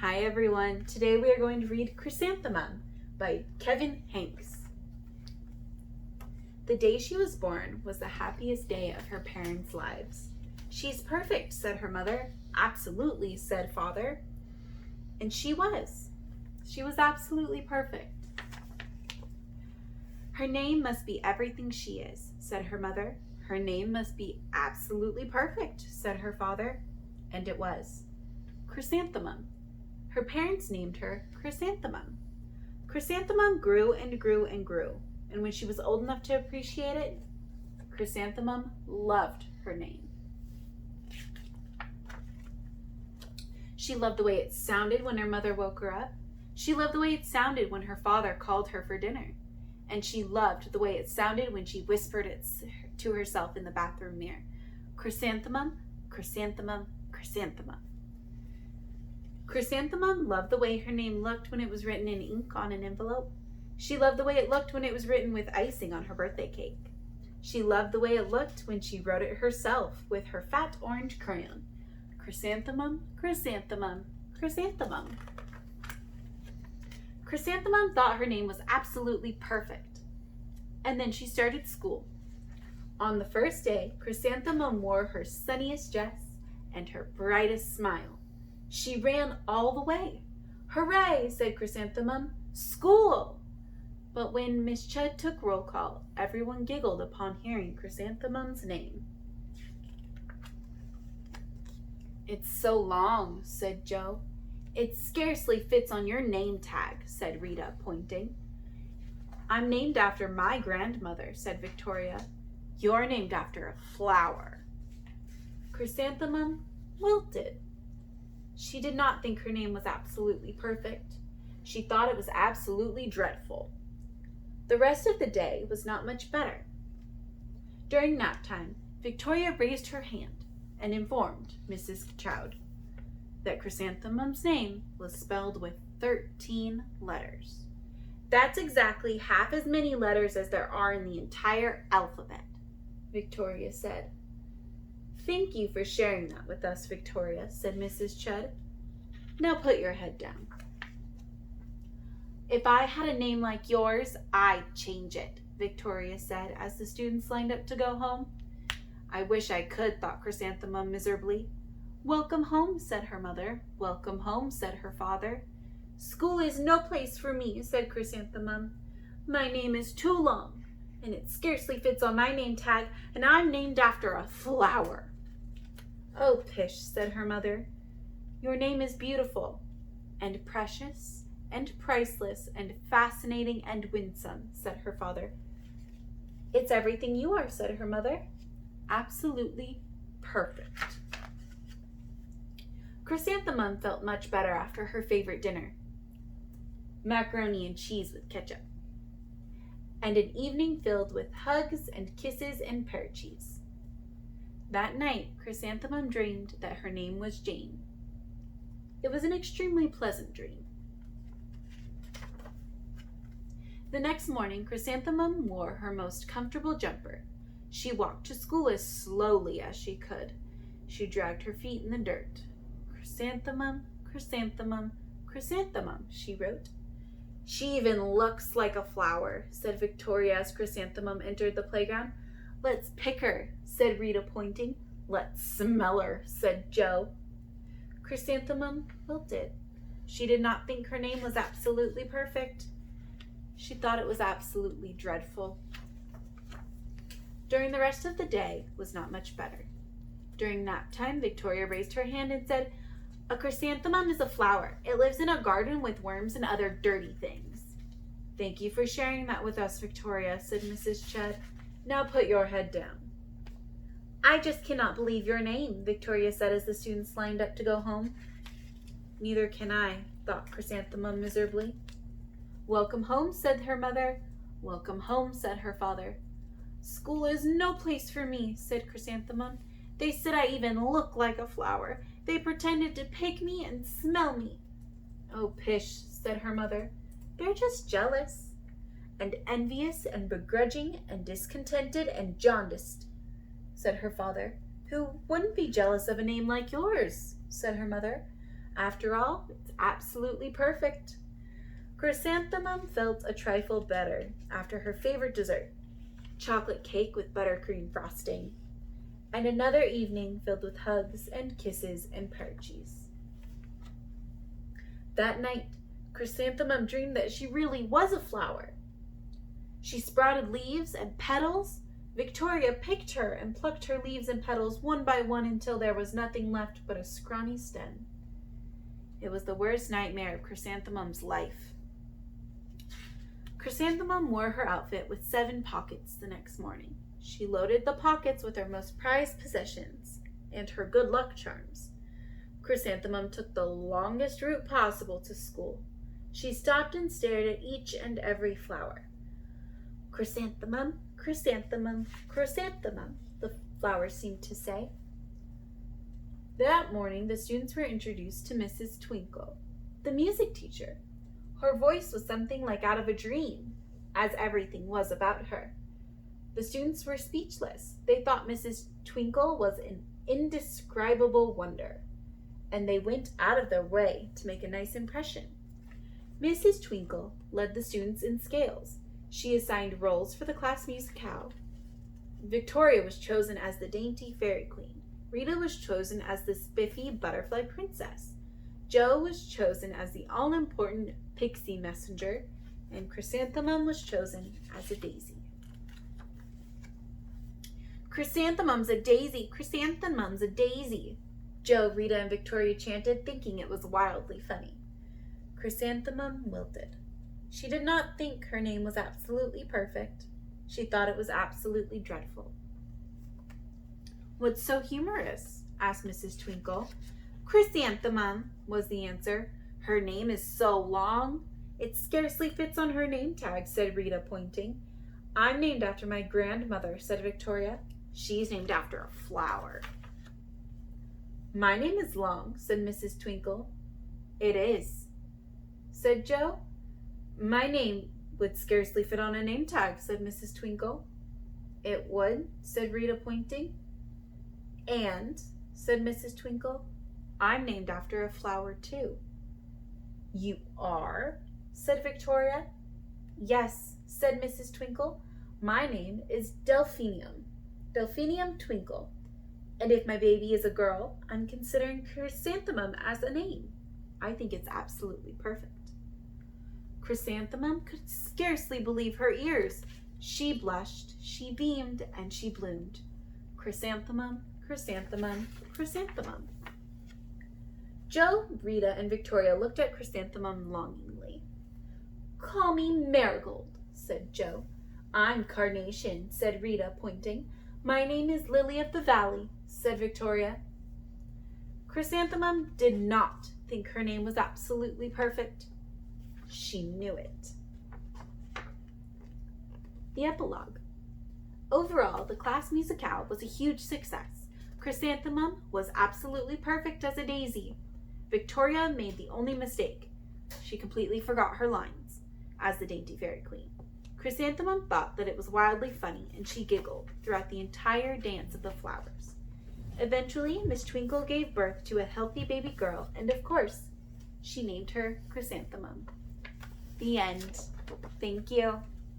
Hi everyone, today we are going to read Chrysanthemum by Kevin Hanks. The day she was born was the happiest day of her parents' lives. "She's perfect," said her mother. "Absolutely," said father. And she was. She was absolutely perfect. "Her name must be everything she is," said her mother. "Her name must be absolutely perfect," said her father. And it was. Chrysanthemum. Her parents named her Chrysanthemum. Chrysanthemum grew and grew and grew, and when she was old enough to appreciate it, Chrysanthemum loved her name. She loved the way it sounded when her mother woke her up. She loved the way it sounded when her father called her for dinner. And she loved the way it sounded when she whispered it to herself in the bathroom mirror. Chrysanthemum, chrysanthemum, chrysanthemum. Chrysanthemum loved the way her name looked when it was written in ink on an envelope. She loved the way it looked when it was written with icing on her birthday cake. She loved the way it looked when she wrote it herself with her fat orange crayon. Chrysanthemum, chrysanthemum, chrysanthemum. Chrysanthemum thought her name was absolutely perfect. And then she started school. On the first day, Chrysanthemum wore her sunniest dress and her brightest smile. She ran all the way. "Hooray," said Chrysanthemum. "School!" But when Miss Chud took roll call, everyone giggled upon hearing Chrysanthemum's name. "It's so long," said Joe. "It scarcely fits on your name tag," said Rita, pointing. "I'm named after my grandmother," said Victoria. "You're named after a flower." Chrysanthemum wilted. She did not think her name was absolutely perfect. She thought it was absolutely dreadful. The rest of the day was not much better. During nap time, Victoria raised her hand and informed Mrs. Chowd that Chrysanthemum's name was spelled with 13 letters. "That's exactly half as many letters as there are in the entire alphabet," Victoria said. "Thank you for sharing that with us, Victoria," said Mrs. Chud. "Now put your head down." "If I had a name like yours, I'd change it," Victoria said as the students lined up to go home. "I wish I could," thought Chrysanthemum miserably. "Welcome home," said her mother. "Welcome home," said her father. "School is no place for me," said Chrysanthemum. "My name is too long, and it scarcely fits on my name tag, and I'm named after a flower." "Oh, pish," said her mother. "Your name is beautiful, and precious, and priceless, and fascinating, and winsome," said her father. "It's everything you are," said her mother. "Absolutely perfect." Chrysanthemum felt much better after her favorite dinner, macaroni and cheese with ketchup, and an evening filled with hugs and kisses and pear cheese. That night, Chrysanthemum dreamed that her name was Jane. It was an extremely pleasant dream. The next morning, Chrysanthemum wore her most comfortable jumper. She walked to school as slowly as she could. She dragged her feet in the dirt. "Chrysanthemum, chrysanthemum, chrysanthemum," she wrote. "She even looks like a flower," said Victoria as Chrysanthemum entered the playground. "Let's pick her," said Rita, pointing. "Let's smell her," said Joe. Chrysanthemum wilted. She did not think her name was absolutely perfect. She thought it was absolutely dreadful. During the rest of the day was not much better. During nap time, Victoria raised her hand and said, "A chrysanthemum is a flower. It lives in a garden with worms and other dirty things." "Thank you for sharing that with us, Victoria," said Mrs. Chud. "Now put your head down." "I just cannot believe your name," Victoria said as the students lined up to go home. "Neither can I," thought Chrysanthemum miserably. "Welcome home," said her mother. "Welcome home," said her father. "School is no place for me," said Chrysanthemum. "They said I even look like a flower. They pretended to pick me and smell me." "Oh, pish," said her mother. "They're just jealous, and envious, and begrudging, and discontented, and jaundiced," said her father. "Who wouldn't be jealous of a name like yours?" said her mother. "After all, it's absolutely perfect. Chrysanthemum felt a trifle better after her favorite dessert, chocolate cake with buttercream frosting, and another evening filled with hugs and kisses and parchies. That night, Chrysanthemum dreamed that she really was a flower. She sprouted leaves and petals. Victoria picked her and plucked her leaves and petals one by one until there was nothing left but a scrawny stem. It was the worst nightmare of Chrysanthemum's life. Chrysanthemum wore her outfit with 7 pockets the next morning. She loaded the pockets with her most prized possessions and her good luck charms. Chrysanthemum took the longest route possible to school. She stopped and stared at each and every flower. Chrysanthemum, chrysanthemum, chrysanthemum, the flowers seemed to say. That morning, the students were introduced to Mrs. Twinkle, the music teacher. Her voice was something like out of a dream, as everything was about her. The students were speechless. They thought Mrs. Twinkle was an indescribable wonder, and they went out of their way to make a nice impression. Mrs. Twinkle led the students in scales. She assigned roles for the class musicale. Victoria was chosen as the dainty fairy queen. Rita was chosen as the spiffy butterfly princess. Jo was chosen as the all-important pixie messenger, and Chrysanthemum was chosen as a daisy. Chrysanthemum's a daisy, chrysanthemum's a daisy, Jo, Rita, and Victoria chanted, thinking it was wildly funny. Chrysanthemum wilted. She did not think her name was absolutely perfect. She thought it was absolutely dreadful. What's so humorous? Asked Mrs. Twinkle. Chrysanthemum, was the answer. Her name is so long, it scarcely fits on her name tag, said Rita, pointing. I'm named after my grandmother, said Victoria. She's named after a flower. My name is long, said Mrs. Twinkle. It is, said Jo. My name would scarcely fit on a name tag, said Mrs. Twinkle. It would, said Rita, pointing. And, said Mrs. Twinkle, I'm named after a flower, too. You are? Said Victoria. Yes, said Mrs. Twinkle. My name is Delphinium. Delphinium Twinkle. And if my baby is a girl, I'm considering Chrysanthemum as a name. I think it's absolutely perfect. Chrysanthemum could scarcely believe her ears. She blushed, she beamed, and she bloomed. Chrysanthemum, chrysanthemum, chrysanthemum. Jo, Rita, and Victoria looked at Chrysanthemum longingly. Call me Marigold, said Jo. I'm Carnation, said Rita, pointing. My name is Lily of the Valley, said Victoria. Chrysanthemum did not think her name was absolutely perfect. She knew it. The epilogue. Overall, the class musicale was a huge success. Chrysanthemum was absolutely perfect as a daisy. Victoria made the only mistake. She completely forgot her lines as the dainty fairy queen. Chrysanthemum thought that it was wildly funny, and she giggled throughout the entire dance of the flowers. Eventually, Miss Twinkle gave birth to a healthy baby girl, and of course, she named her Chrysanthemum. The end. Thank you.